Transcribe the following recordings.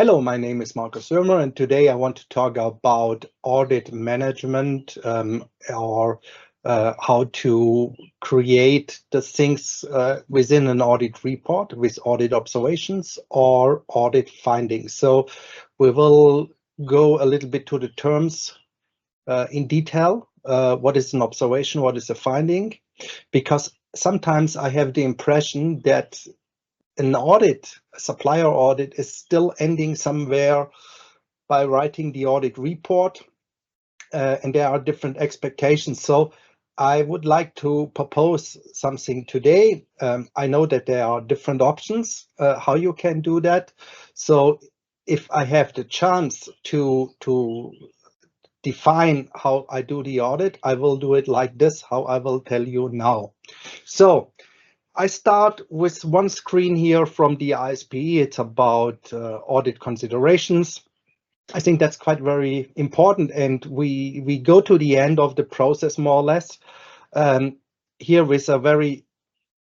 Hello, my name is Markus Sömer, and today I want to talk about audit management or how to create the things within an audit report with audit observations or audit findings. So we will go a little bit to the terms in detail. What is an observation? What is a finding? Because sometimes I have the impression that an audit, a supplier audit, is still ending somewhere by writing the audit report, and there are different expectations. So I would like to propose something today. I know that there are different options how you can do that. So if I have the chance to define how I do the audit, I will do it like this, how I will tell you now. So I start with one screen here from the ISPE. It's about audit considerations. I think that's quite very important, and we go to the end of the process more or less here with a very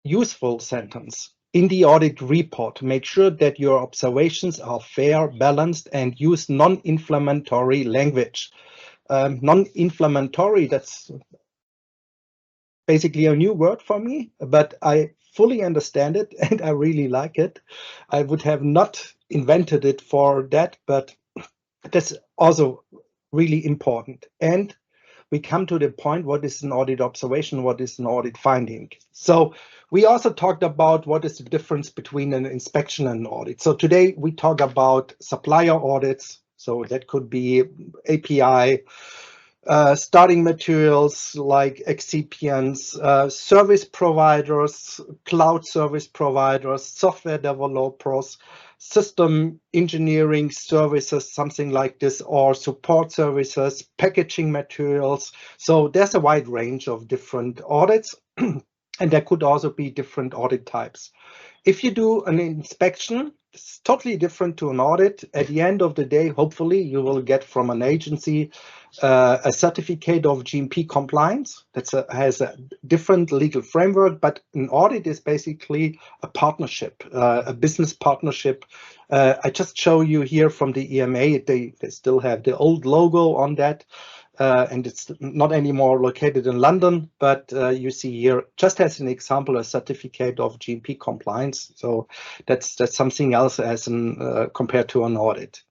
useful sentence. In the audit report, make sure that your observations are fair, balanced, and use non-inflammatory language. Non-inflammatory, that's basically a new word for me, but I fully understand it and I really like it. I would have not invented it for that, but that's also really important. And we come to the point, what is an audit observation? What is an audit finding? So we also talked about what is the difference between an inspection and an audit. So today we talk about supplier audits. So that could be API, starting materials like excipients, service providers, cloud service providers, software developers, system engineering services, something like this, or support services, packaging materials. So there's a wide range of different audits, and there could also be different audit types. If you do an inspection, it's totally different to an audit. At the end of the day, hopefully you will get from an agency a certificate of GMP compliance that has a different legal framework, but an audit is basically a partnership, a business partnership. I just show you here from the EMA, they still have the old logo on that. And it's not anymore located in London, but you see here, just as an example, a certificate of GMP compliance. So that's something else as compared to an audit.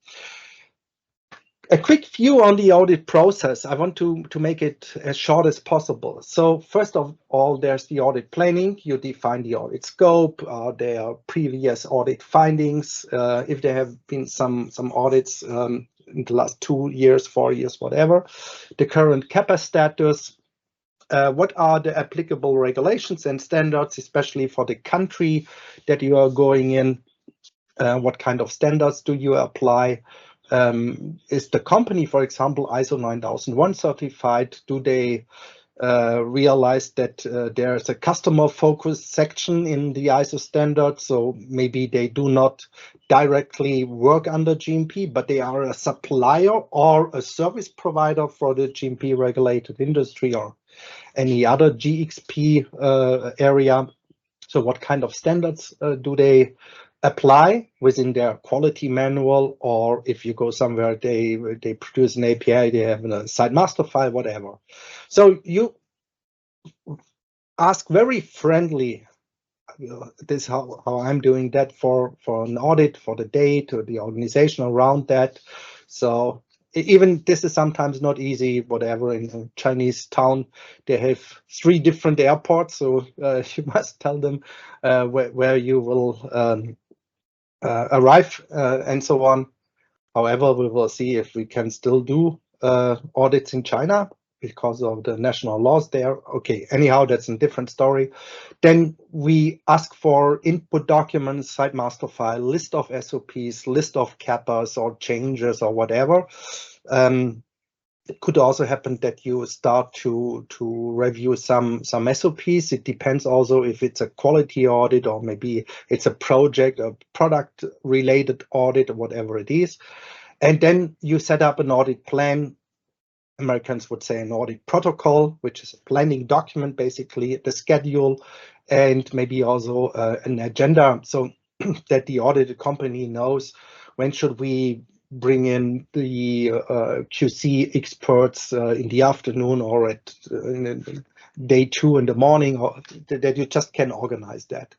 A quick view on the audit process. I want to make it as short as possible. So first of all, there's the audit planning. You define the audit scope. There are previous audit findings. If there have been some audits in the last 2 years, 4 years, whatever. The current CAPA status. What are the applicable regulations and standards, especially for the country that you are going in? What kind of standards do you apply? Is the company, for example, ISO 9001 certified? Do they realize that there's a customer focus section in the ISO standard? So maybe they do not directly work under GMP, but they are a supplier or a service provider for the GMP regulated industry or any other GXP area. So what kind of standards do they apply within their quality manual, or if you go somewhere, they produce an API, they have a site master file, whatever. So you ask very friendly, this is how I'm doing that for an audit, for the date or the organization around that. So even this is sometimes not easy, whatever. In a Chinese town, they have 3 different airports, so you must tell them where you will arrive and so on. However, we will see if we can still do audits in China because of the national laws there. Okay, anyhow, that's a different story. Then we ask for input documents, site master file, list of SOPs, list of CAPAs or changes or whatever. It could also happen that you start to review some SOPs. It depends also if it's a quality audit or maybe it's a project, a product related audit or whatever it is. And then you set up an audit plan. Americans would say an audit protocol, which is a planning document, basically the schedule, and maybe also an agenda, so that the audited company knows when should we bring in the QC experts in the afternoon or at day 2 in the morning, or that you just can organize that.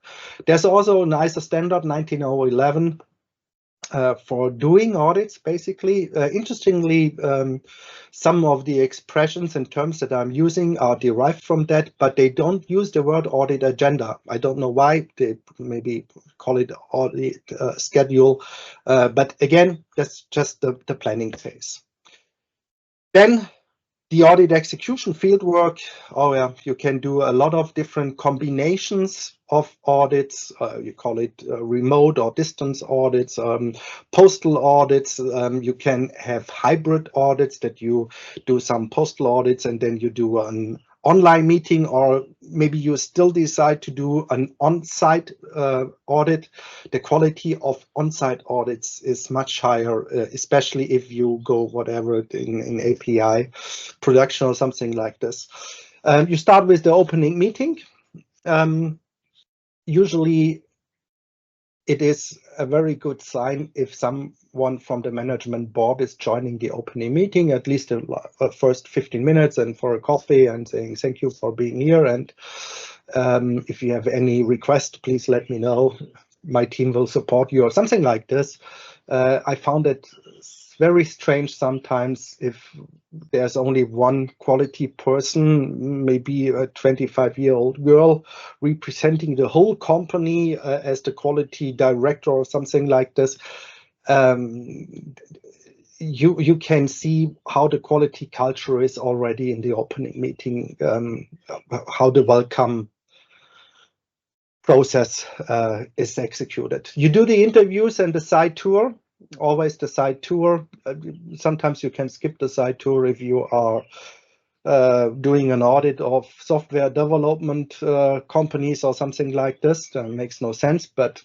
There's also an ISO standard 19011 for doing audits, basically. Interestingly, some of the expressions and terms that I'm using are derived from that, but they don't use the word audit agenda. I don't know why. They maybe call it audit schedule. But again, that's just the planning phase. Then the audit execution fieldwork. Oh yeah, you can do a lot of different combinations of audits. You call it remote or distance audits, postal audits. You can have hybrid audits that you do some postal audits and then you do an online meeting, or maybe you still decide to do an on-site audit. The quality of on-site audits is much higher, especially if you go whatever in API production or something like this. You start with the opening meeting. Usually it is a very good sign if someone from the management board is joining the opening meeting, at least the first 15 minutes, and for a coffee and saying thank you for being here. And if you have any request, please let me know. My team will support you, or something like this. I found it very strange sometimes if there's only one quality person, maybe a 25-year-old girl representing the whole company as the quality director or something like this. You can see how the quality culture is already in the opening meeting, how the welcome process is executed. You do the interviews and the site tour. Always the site tour. Sometimes you can skip the site tour if you are doing an audit of software development companies or something like this. That makes no sense. But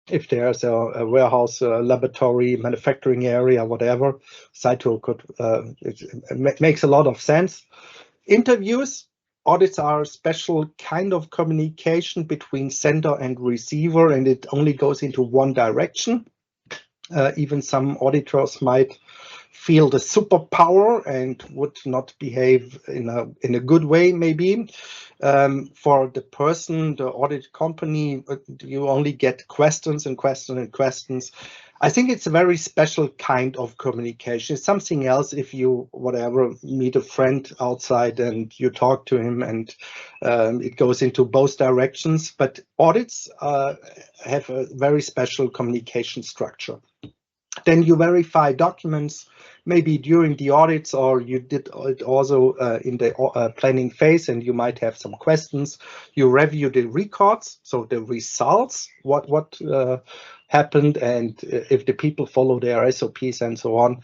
if there's a warehouse, laboratory, manufacturing area, whatever, site tour could it makes a lot of sense. Interviews. Audits are a special kind of communication between sender and receiver, and it only goes into one direction. Even some auditors might feel the superpower and would not behave in a good way, maybe. For the person, the audit company, you only get questions and questions and questions. I think it's a very special kind of communication. It's something else if you, whatever, meet a friend outside and you talk to him and it goes into both directions. But audits have a very special communication structure. Then you verify documents, maybe during the audits, or you did it also in the planning phase, and you might have some questions. You review the records, so the results, what happened, and if the people follow their SOPs and so on.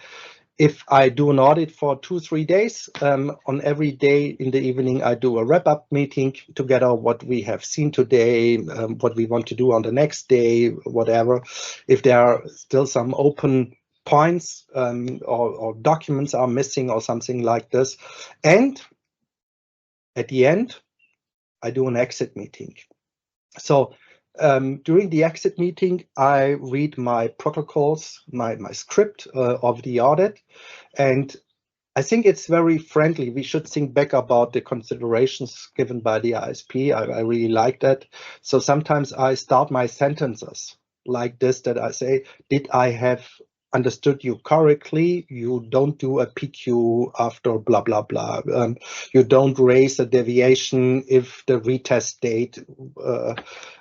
If I do an audit for 2-3 days, on every day in the evening, I do a wrap-up meeting together, what we have seen today, what we want to do on the next day, whatever. If there are still some open points or documents are missing or something like this. And at the end, I do an exit meeting. So during the exit meeting, I read my protocols, my script of the audit, and I think it's very friendly. We should think back about the considerations given by the ISP. I really like that. So sometimes I start my sentences like this, that I say, did I have understood you correctly? You don't do a PQ after blah, blah, blah. You don't raise a deviation if the retest date,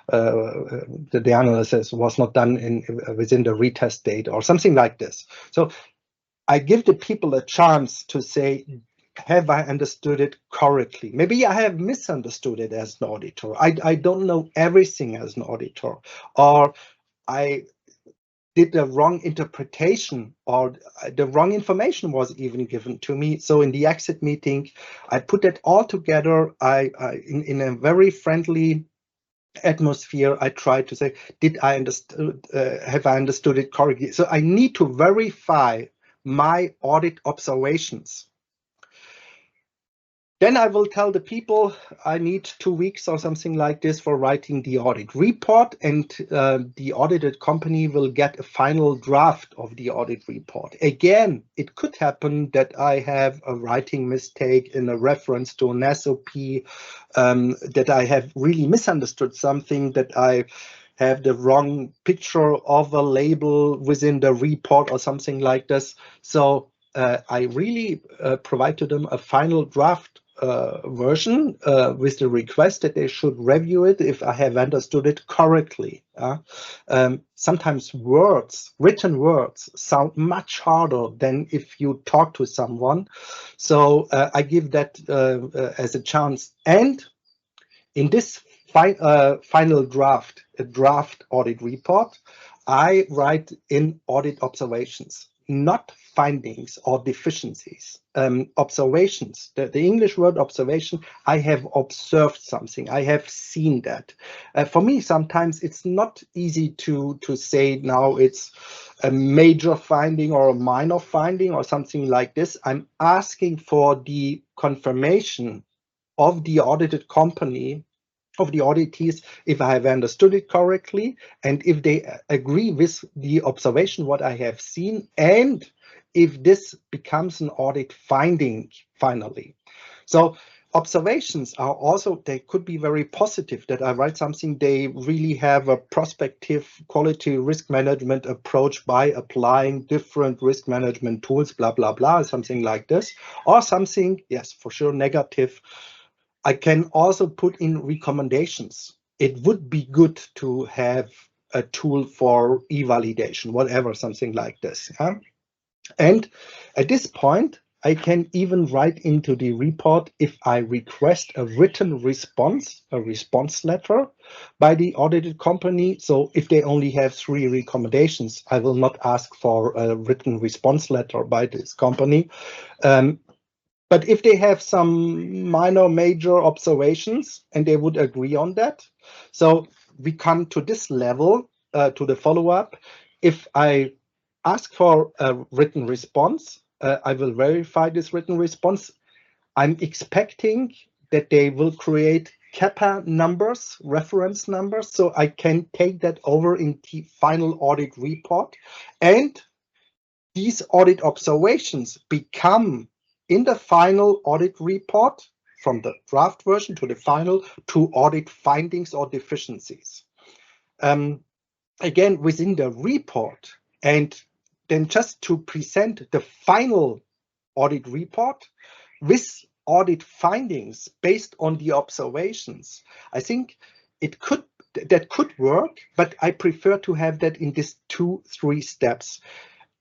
the analysis was not done within the retest date or something like this. So I give the people a chance to say, have I understood it correctly? Maybe I have misunderstood it as an auditor. I don't know everything as an auditor, or I did the wrong interpretation, or the wrong information was even given to me. So in the exit meeting, I put it all together. In a very friendly atmosphere, I try to say, did I understood? Have I understood it correctly? So I need to verify my audit observations. Then I will tell the people I need 2 weeks or something like this for writing the audit report, and the audited company will get a final draft of the audit report. Again, it could happen that I have a writing mistake in a reference to an SOP, that I have really misunderstood something, that I have the wrong picture of a label within the report or something like this. So I really provide to them a final draft version with the request that they should review it if I have understood it correctly. Sometimes written words, sound much harder than if you talk to someone. So I give that as a chance. And in this final draft, a draft audit report, I write in audit observations, not findings or deficiencies. Observations, the English word observation, I have observed something, I have seen that. For me, sometimes it's not easy to say now it's a major finding or a minor finding or something like this. I'm asking for the confirmation of the audited company, of the auditees, if I have understood it correctly, and if they agree with the observation, what I have seen, and if this becomes an audit finding finally. So observations are also, they could be very positive, that I write something, they really have a prospective quality risk management approach by applying different risk management tools, blah, blah, blah, something like this, or something, yes, for sure, negative. I can also put in recommendations. It would be good to have a tool for e-validation, whatever, something like this. Yeah? And at this point, I can even write into the report if I request a written response, a response letter by the audited company. So if they only have 3 recommendations, I will not ask for a written response letter by this company. But if they have some minor, major observations and they would agree on that, so we come to this level, to the follow-up. If I ask for a written response, I will verify this written response. I'm expecting that they will create CAPA numbers, reference numbers, so I can take that over in the final audit report. And these audit observations become in the final audit report, from the draft version to the final, to audit findings or deficiencies. Again, within the report, and then just to present the final audit report with audit findings based on the observations, I think that could work, but I prefer to have that in these 2-3 steps.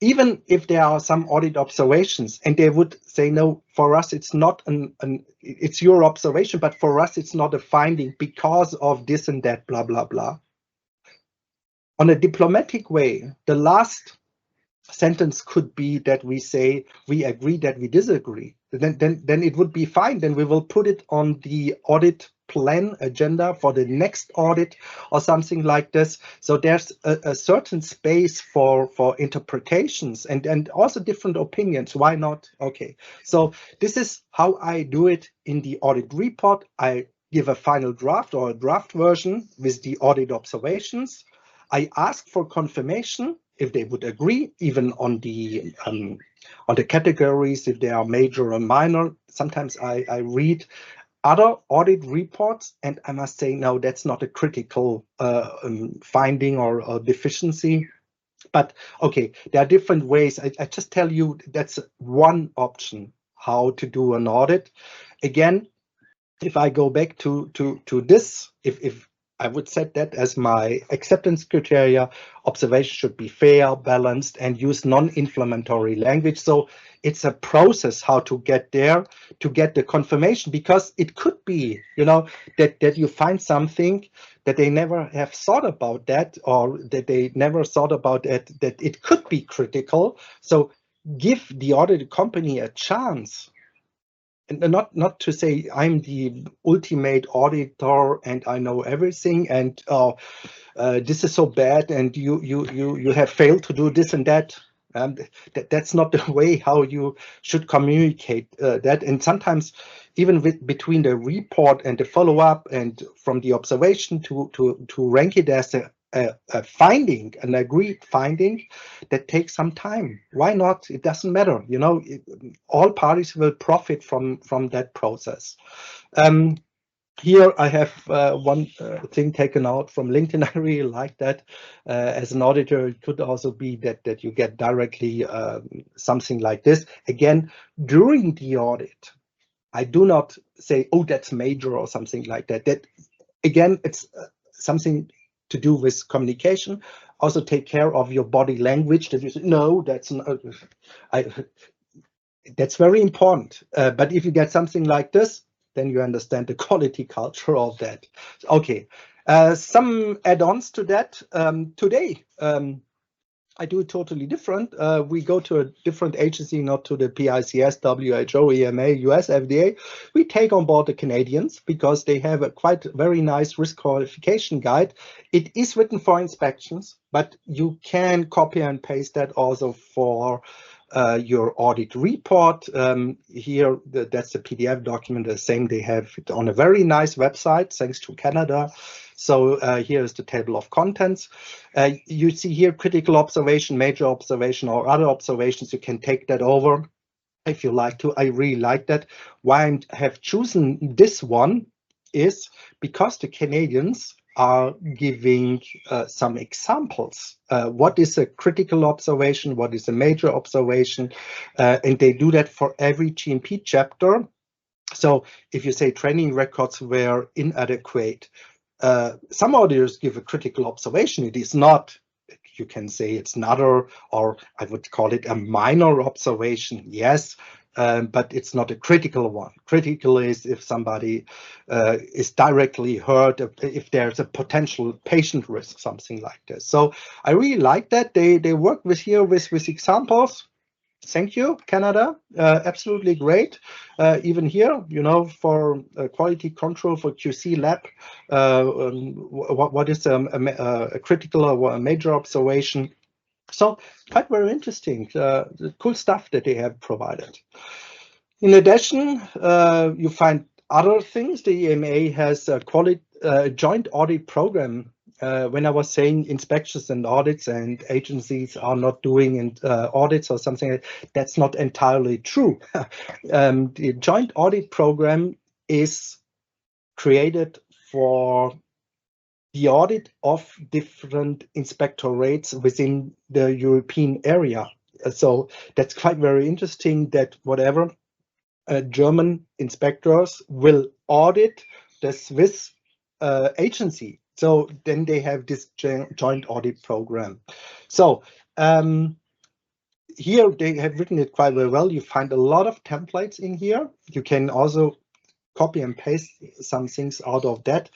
Even if there are some audit observations and they would say, no, for us, it's not it's your observation, but for us, it's not a finding because of this and that, blah, blah, blah. On a diplomatic way, the last sentence could be that we say, we agree that we disagree. Then it would be fine. Then we will put it on the audit plan agenda for the next audit or something like this. So there's a certain space for interpretations and also different opinions. Why not? Okay, so this is how I do it in the audit report. I give a final draft or a draft version with the audit observations. I ask for confirmation if they would agree, even on the categories, if they are major or minor. Sometimes I read other audit reports, and I must say, no, that's not a critical finding or deficiency. But okay, there are different ways. I just tell you that's one option how to do an audit. Again, if I go back to this, if I would set that as my acceptance criteria, observation should be fair, balanced, and use non-inflammatory language. So it's a process how to get there, to get the confirmation, because it could be, that you find something that they never have thought about that, or that they never thought about that it could be critical. So give the audited company a chance. And not to say I'm the ultimate auditor and I know everything, and this is so bad and you have failed to do this and that. That's not the way how you should communicate that. And sometimes even between the report and the follow-up and from the observation to rank it as a finding, an agreed finding, that takes some time. Why not? It doesn't matter. All parties will profit from that process. Here I have one thing taken out from LinkedIn. I really like that. As an auditor, it could also be that you get directly something like this. Again, during the audit, I do not say, oh, that's major or something like that. That, again, it's something to do with communication. Also take care of your body language, that you say, no, that's not, that's very important. But if you get something like this, then you understand the quality culture of that. Okay, some add-ons to that. Today, I do it totally different. We go to a different agency, not to the PICS, WHO, EMA, US FDA. We take on board the Canadians because they have a quite very nice risk qualification guide. It is written for inspections, but you can copy and paste that also for your audit report. Here, that's the PDF document, the same they have it on a very nice website, thanks to Canada. So here is the table of contents. You see here critical observation, major observation, or other observations. You can take that over if you like to. I really like that. Why I have chosen this one is because the Canadians are giving some examples. What is a critical observation? What is a major observation? And they do that for every GMP chapter. So if you say training records were inadequate, some auditors give a critical observation. It is not, you can say it's another, or I would call it a minor observation, yes, but it's not a critical one. Critical is if somebody is directly hurt, if there's a potential patient risk, something like this. So I really like that. They work with examples. Thank you, Canada. Absolutely great. Even here, for quality control for QC lab, what is a critical or a major observation? So quite very interesting. The cool stuff that they have provided. In addition, you find other things. The EMA has a joint audit program. When I was saying inspections and audits and agencies are not doing audits or something, that's not entirely true. The joint audit program is created for the audit of different inspectorates within the European area. So that's quite very interesting that whatever German inspectors will audit the Swiss agency. So then they have this joint audit program. So here they have written it quite very well. You find a lot of templates in here. You can also copy and paste some things out of that.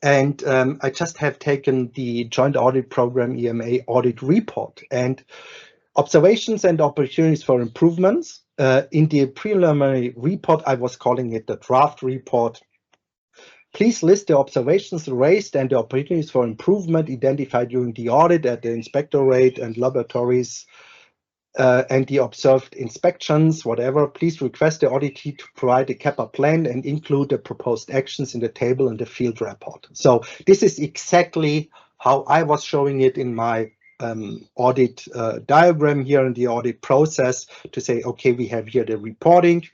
And I just have taken the joint audit program EMA audit report and observations and opportunities for improvements. In the preliminary report, I was calling it the draft report. Please list the observations raised and the opportunities for improvement identified during the audit at the inspectorate and laboratories and the observed inspections, whatever. Please request the auditee to provide a CAPA plan and include the proposed actions in the table and the field report. So this is exactly how I was showing it in my audit diagram here in the audit process, to say, okay, we have here the reporting,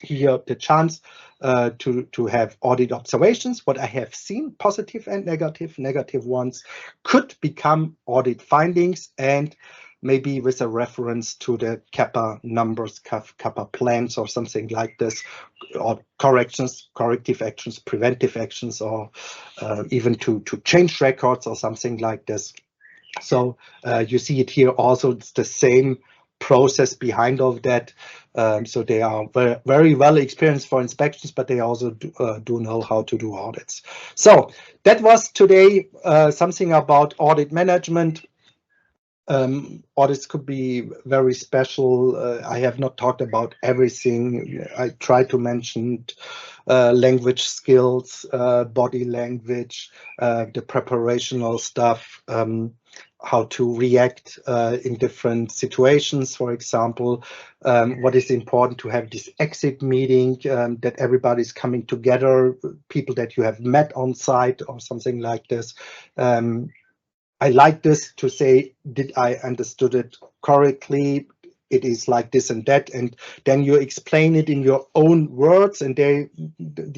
here the chance to have audit observations. What I have seen, positive and negative ones could become audit findings, and maybe with a reference to the CAPA numbers, CAPA plans or something like this, or corrections, corrective actions, preventive actions, or even to change records or something like this. So you see it here also, it's the same process behind all that. So they are very well experienced for inspections, but they also do know how to do audits. So that was today something about audit management. Audits could be very special. I have not talked about everything. I try to mention language skills, body language, the preparational stuff. how to react in different situations. For example, what is important to have this exit meeting, that everybody's coming together, people that you have met on site or something like this. I like this to say, did I understood it correctly? It is like this and that, and then you explain it in your own words, and the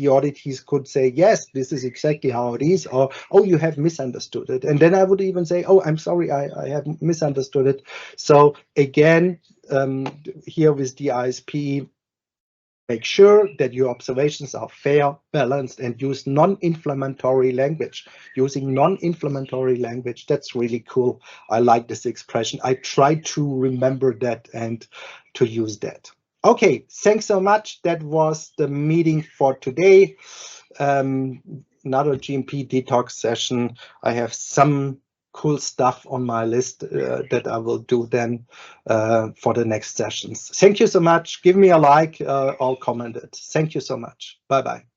auditees could say, yes, this is exactly how it is, or, oh, you have misunderstood it. And then I would even say, oh, I'm sorry, I have misunderstood it. So again, here with the ISP, make sure that your observations are fair, balanced, and use non-inflammatory language. Using non-inflammatory language, that's really cool. I like this expression. I try to remember that and to use that. Okay, thanks so much. That was the meeting for today. Another GMP detox session. I have some cool stuff on my list that I will do then for the next sessions. Thank you so much. Give me a like or comment it. Thank you so much. Bye-bye.